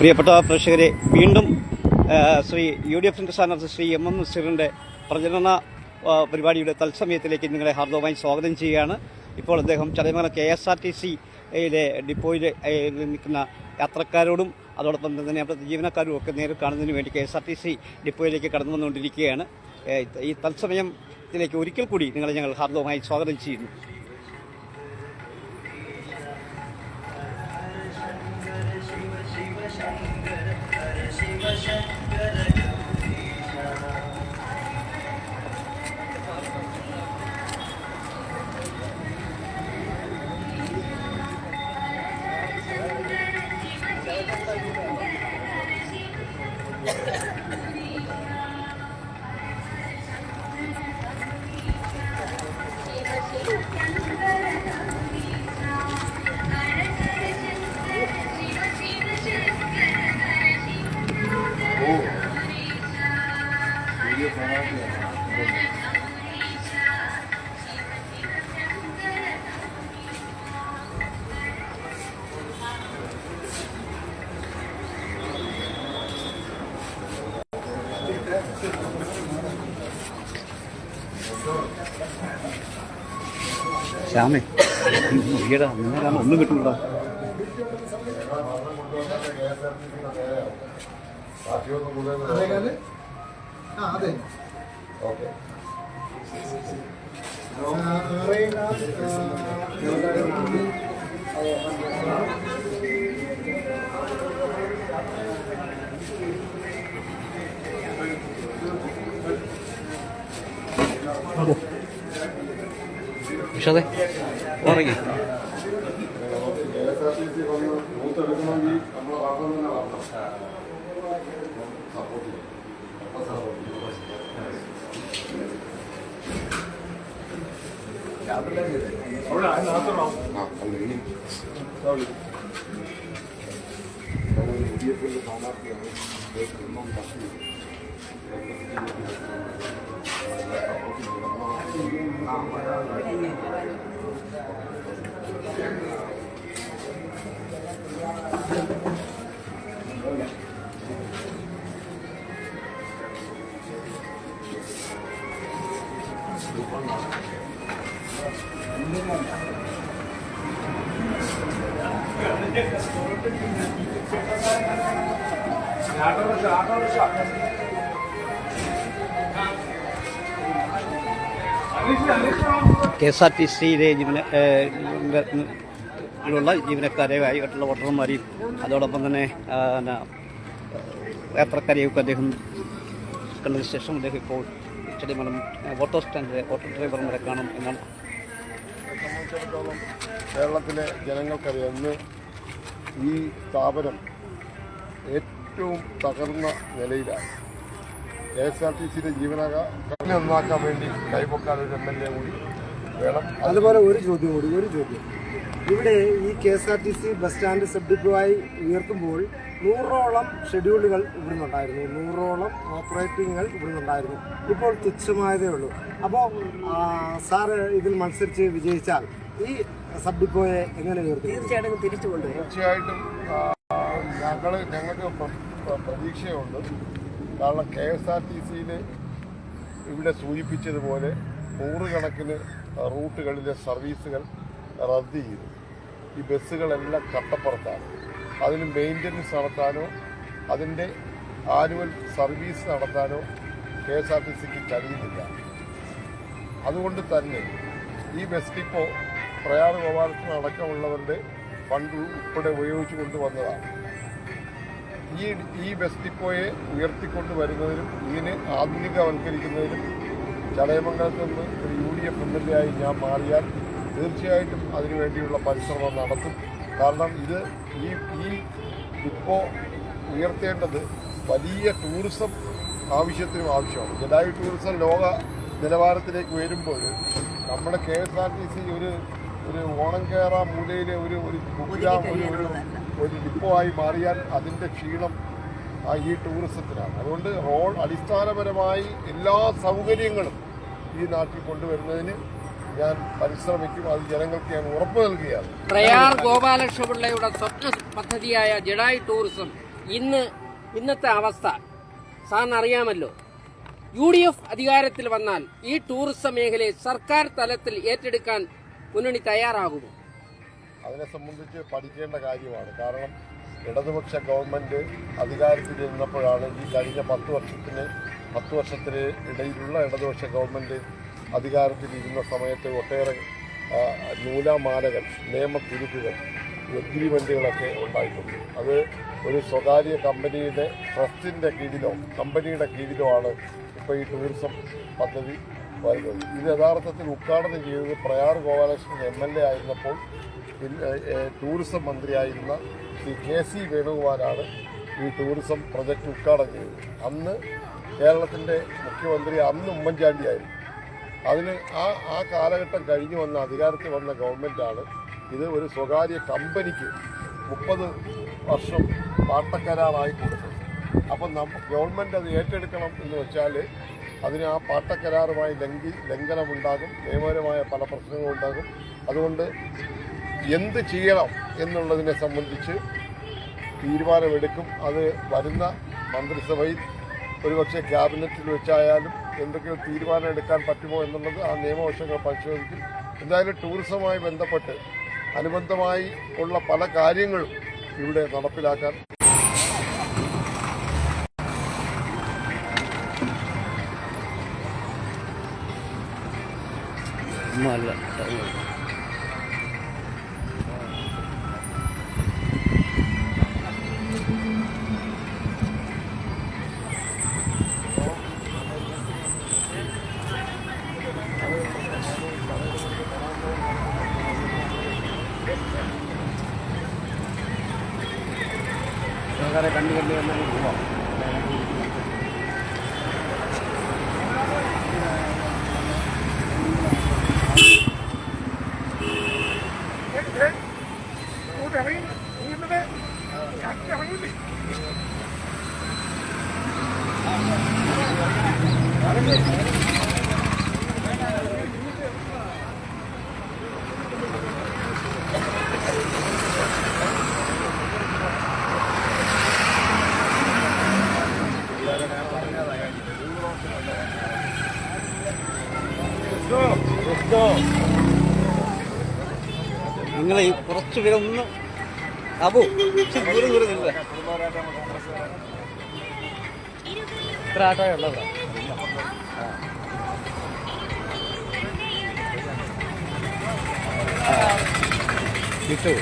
പ്രിയപ്പെട്ട പ്രേക്ഷകരെ, വീണ്ടും ശ്രീ UDFിൻ്റെ സ്ഥാനാർത്ഥി ശ്രീ MM നസീറിൻ്റെ പ്രചരണ പരിപാടിയുടെ തത്സമയത്തിലേക്ക് നിങ്ങളെ ഹാർദവമായി സ്വാഗതം ചെയ്യുകയാണ്. ഇപ്പോൾ അദ്ദേഹം ചടയമംഗലം KSRTC-യിലെ ഡിപ്പോയിൽ നിൽക്കുന്ന യാത്രക്കാരോടും അതോടൊപ്പം തന്നെ അവിടുത്തെ ജീവനക്കാരും ഒക്കെ നേരിൽ കാണുന്നതിന് വേണ്ടി KSRTC ഡിപ്പോയിലേക്ക് കടന്നു വന്നുകൊണ്ടിരിക്കുകയാണ്. ഈ തത്സമയത്തിലേക്ക് ഒരിക്കൽ കൂടി നിങ്ങളെ ഞങ്ങൾ ഹാർദവമായി സ്വാഗതം ചെയ്യുന്നു. ശ്യാമേ, ഈടാ നിന്നാലാണ് ഒന്നും കിട്ടുന്നുണ്ടോ? അതെ വിഷാദേ ഉറങ്ങി. KSRTC-യിലെ ജീവനക്കാരെയായിട്ടുള്ള വോട്ടർമാരെയും അതോടൊപ്പം തന്നെ യാത്രക്കാരെയൊക്കെ അദ്ദേഹം കണ്ടതിന് ശേഷം അദ്ദേഹം ഇപ്പോൾ ചടയമംഗലം ഓട്ടോ സ്റ്റാൻഡിലെ ഓട്ടോ ഡ്രൈവർമാരെ കാണും എന്നാണ്. സംബന്ധിച്ചിടത്തോളം കേരളത്തിലെ ജനങ്ങൾക്കറിയാം, ഇന്ന് ഈ സ്ഥാപനം ഏറ്റവും തകർന്ന നിലയിലാണ്. KSRTC-യിലെ ജീവനക്കാരെ നന്നാക്കാൻ വേണ്ടി കൈപൊക്കാൻ ഒരു MLA കൂടി വേണം. അതുപോലെ ഒരു ചോദ്യം ഇവിടെ ഈ KSRTC bus stand sub depot ആയി ഉയർത്തുമ്പോൾ 100ഓളം ഷെഡ്യൂളുകൾ ഇവിടുന്നുണ്ടായിരുന്നു, 100ഓളം ഓപ്പറേറ്റിങ്ങുകൾ ഇവിടുന്നുണ്ടായിരുന്നു. ഇപ്പോൾ തുച്ഛമായതേ ഉള്ളൂ. അപ്പോൾ സാറ് ഇതിൽ മത്സരിച്ച് വിജയിച്ചാൽ ഈ സബ് ഡിപ്പോയെ എങ്ങനെ ഉയർത്തും? തീർച്ചയായിട്ടും തിരിച്ചുകൊണ്ട് തീർച്ചയായിട്ടും ഞങ്ങൾക്ക് പ്രതീക്ഷയുണ്ട്. കാരണം KSRTC-യിൽ ഇവിടെ സൂചിപ്പിച്ചതുപോലെ 100 കണക്കിന് റൂട്ടുകളിലെ സർവീസുകൾ റദ്ദ് ചെയ്തു. ഈ ബസ്സുകളെല്ലാം കട്ടപ്പുറത്താണ്. അതിന് മെയിൻ്റനൻസ് നടത്താനോ അതിൻ്റെ ആനുവൽ സർവീസ് നടത്താനോ KSRTC-ക്ക് കഴിയുന്നില്ല. അതുകൊണ്ട് തന്നെ ഈ ബസ് ഡിപ്പോ പ്രയാർ ഗോപാലകൃഷ്ണൻ അടക്കമുള്ളവരുടെ ഫണ്ട് ഉൾപ്പെടെ ഉപയോഗിച്ചു കൊണ്ടുവന്നതാണ്. ഈ ബസ് ഡിപ്പോയെ ഉയർത്തിക്കൊണ്ട് വരുന്നതിനും ഇതിനെ ആധുനികവൽക്കരിക്കുന്നതിനും ചടയമംഗലത്ത് നിന്ന് ഒരു UDF MLA ആയി ഞാൻ മാറിയാൽ തീർച്ചയായിട്ടും അതിനുവേണ്ടിയുള്ള പരിശ്രമം നടത്തും. കാരണം ഈ ഡിപ്പോ ഉയർത്തേണ്ടത് വലിയ ടൂറിസം ആവശ്യമാണ്. ജഡായു ടൂറിസം ലോക നിലവാരത്തിലേക്ക് വരുമ്പോൾ നമ്മുടെ KSRTC ഒരു ഓണം കേറ മൂലയിലെ ഒരു ഡിപ്പോ ആയി മാറിയാൽ അതിൻ്റെ ക്ഷീണം ഈ ടൂറിസത്തിനാണ്. അതുകൊണ്ട് അടിസ്ഥാനപരമായി എല്ലാ സൗകര്യങ്ങളും ഈ നാട്ടിൽ കൊണ്ടുവരുന്നതിന് ഞാൻ പരിശ്രമിക്കും. അത് ജനങ്ങൾക്ക് ഞാൻ ഉറപ്പ് നൽകുകയാണ്. പ്രയാർ ഗോപാലകൃഷ്ണപിള്ളയുടെ സ്വപ്ന പദ്ധതിയായ ജഡായു ടൂറിസം ഇന്നത്തെ അവസ്ഥ സാറിന് അറിയാമല്ലോ. UDF അധികാരത്തിൽ വന്നാൽ ഈ ടൂറിസം മേഖലയെ സർക്കാർ തലത്തിൽ ഏറ്റെടുക്കാൻ മുന്നണി തയ്യാറാകുമോ? അതിനെ സംബന്ധിച്ച് പഠിക്കേണ്ട കാര്യമാണ്. കാരണം ഇടതുപക്ഷ ഗവൺമെൻറ് അധികാരത്തിലിരുന്നപ്പോഴാണ് ഈ കഴിഞ്ഞ 10 വർഷത്തിന് ഇടയിലുള്ള ഇടതുപക്ഷ ഗവൺമെൻറ് അധികാരത്തിലിരുന്ന സമയത്ത് ഒട്ടേറെ നൂലാമാലകൾ, നിയമക്കുരുക്കുകൾ, എഗ്രിമെൻറ്റുകളൊക്കെ ഉണ്ടായിട്ടുണ്ട്. അത് ഒരു സ്വകാര്യ കമ്പനിയുടെ ട്രസ്റ്റിൻ്റെ കീഴിലോ കമ്പനിയുടെ കീഴിലോ ആണ് ഇപ്പോൾ ഈ ടൂറിസം പദ്ധതി വരുന്നത്. ഇത് യഥാർത്ഥത്തിൽ ഉദ്ഘാടനം ചെയ്തത് പ്രയാർ ഗോപാലകൃഷ്ണൻ MLA ആയിരുന്നപ്പോൾ ടൂറിസം മന്ത്രിയായിരുന്ന ശ്രീ KC വേണുഗോപാലാണ് ഈ ടൂറിസം പ്രൊജക്റ്റ് ഉദ്ഘാടനം ചെയ്തത്. അന്ന് കേരളത്തിൻ്റെ മുഖ്യമന്ത്രി ഉമ്മൻചാണ്ടിയായിരുന്നു. അതിന് ആ കാലഘട്ടം കഴിഞ്ഞു വന്ന അധികാരത്തിൽ വന്ന ഗവൺമെൻറ്റാണ് ഇത് ഒരു സ്വകാര്യ കമ്പനിക്ക് 30 വർഷം പാട്ടക്കരാറായി കൊടുത്തത്. അപ്പം ഗവൺമെൻറ് അത് ഏറ്റെടുക്കണം എന്ന് വെച്ചാൽ അതിന് ആ പാട്ടക്കരാറുമായി ലംഘനമുണ്ടാകും, നിയമപരമായ പല പ്രശ്നങ്ങളുണ്ടാകും. അതുകൊണ്ട് എന്ത് ചെയ്യണം എന്നുള്ളതിനെ സംബന്ധിച്ച് തീരുമാനമെടുക്കും. അത് വരുന്ന മന്ത്രിസഭയിൽ ഒരുപക്ഷെ ക്യാബിനറ്റിൽ വെച്ചായാലും എന്തെങ്കിലും തീരുമാനം എടുക്കാൻ പറ്റുമോ എന്നുള്ളത് ആ നിയമവശങ്ങൾ പരിശോധിക്കും. എന്തായാലും ടൂറിസവുമായി ബന്ധപ്പെട്ട് അനുബന്ധമായി ഉള്ള പല കാര്യങ്ങളും ഇവിടെ നടപ്പിലാക്കാൻ കണ്ടു പോവാം. നിങ്ങൾ ഈ കുറച്ച് പേരൊന്ന് അബു ദൂരം ഇത്ര ആട്ടോയെ ഉള്ളതാ. കിട്ടൂ.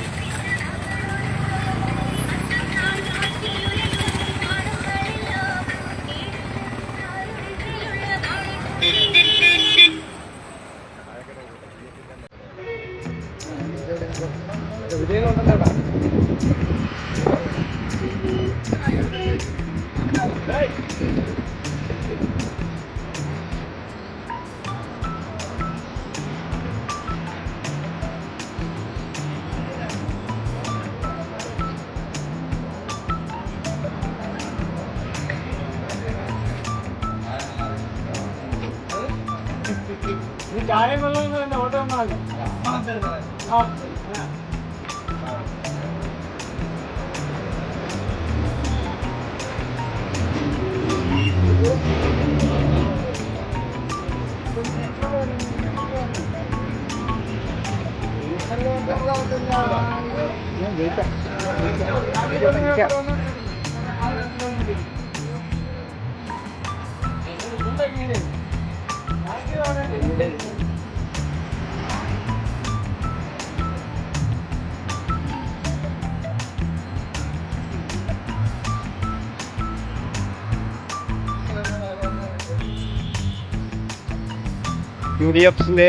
UDFിൻ്റെ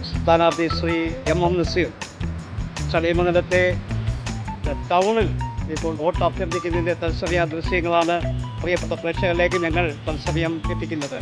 സ്ഥാനാർത്ഥി ശ്രീ MM നസീർ ചടയമംഗലത്തെ ടൗണിൽ ഇപ്പോൾ വോട്ട് അഭ്യർത്ഥിക്കുന്നതിൻ്റെ തത്സമയ ദൃശ്യങ്ങളാണ് പ്രിയപ്പെട്ട പ്രേക്ഷകരിലേക്ക് ഞങ്ങൾ തത്സമയം എത്തിക്കുന്നത്.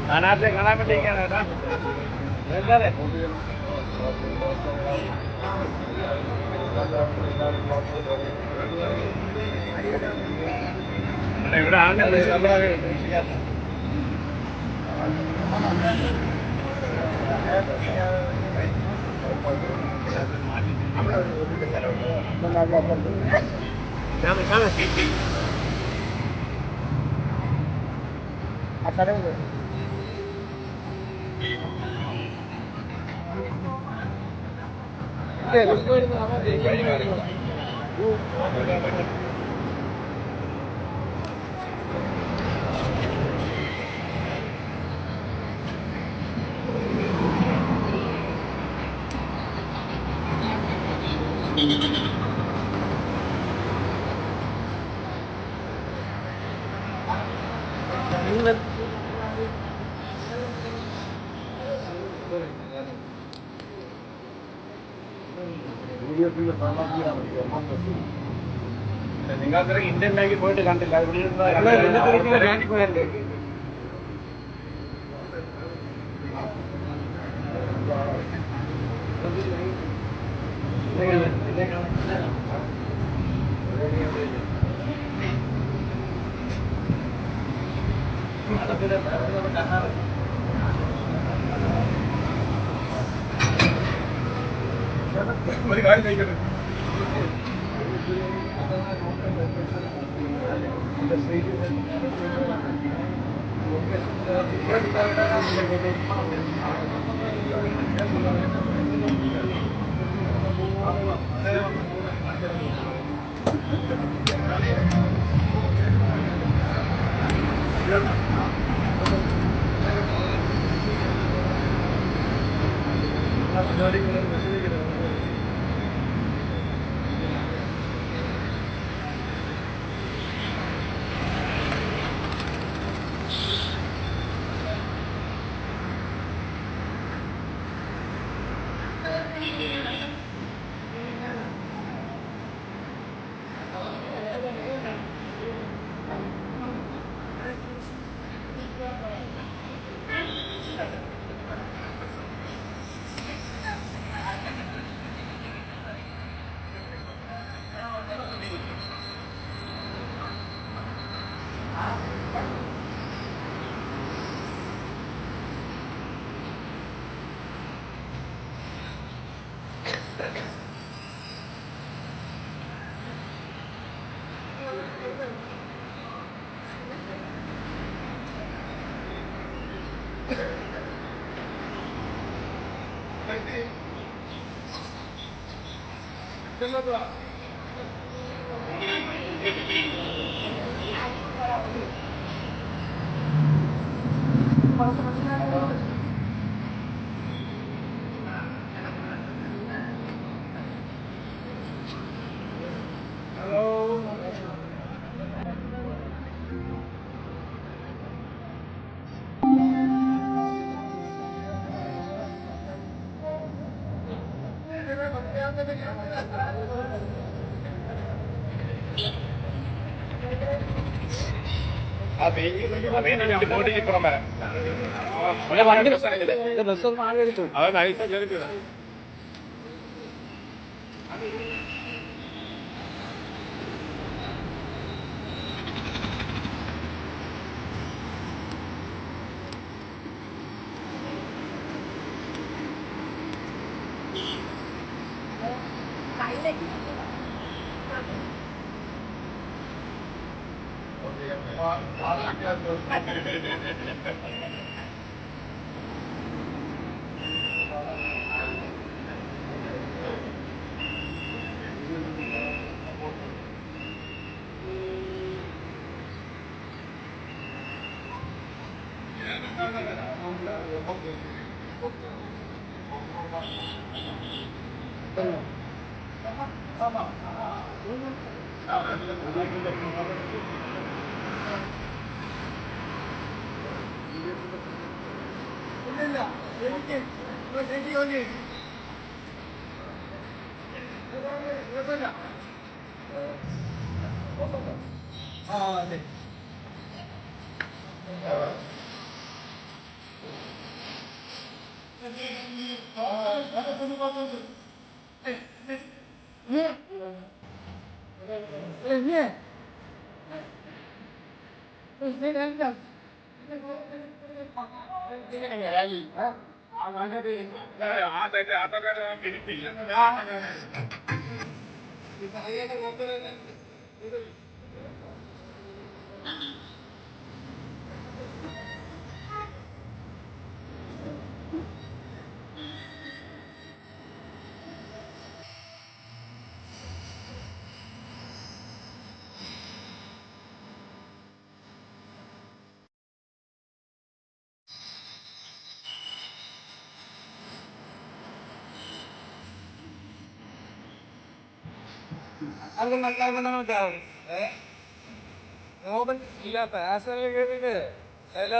സ്ഥാനാർത്ഥിയെ കാണാൻ വേണ്ടിയിരിക്കുകയാണ് കേട്ടോ. എന്താ ഇവിടെ ആളുകൾ നിങ്ങൾ ഇന്ത്യൻ ബാങ്കിൽ പോയിട്ട് കണ്ടില്ല. ബാങ്കിൽ പോയല്ലേ? ഒരു കാര്യം കഴിക്കട്ടെ.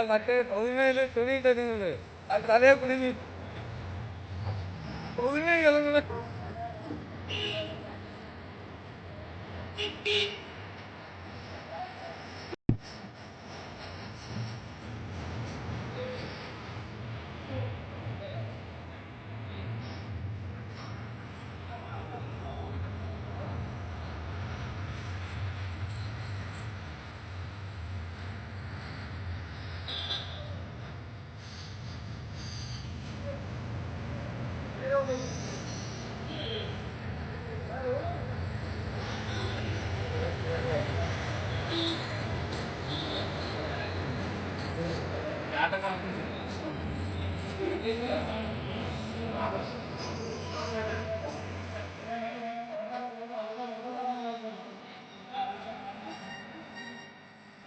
മറ്റേ തുണി തരുന്നത് അത് തലയെ കുടുങ്ങി കിടന്നത്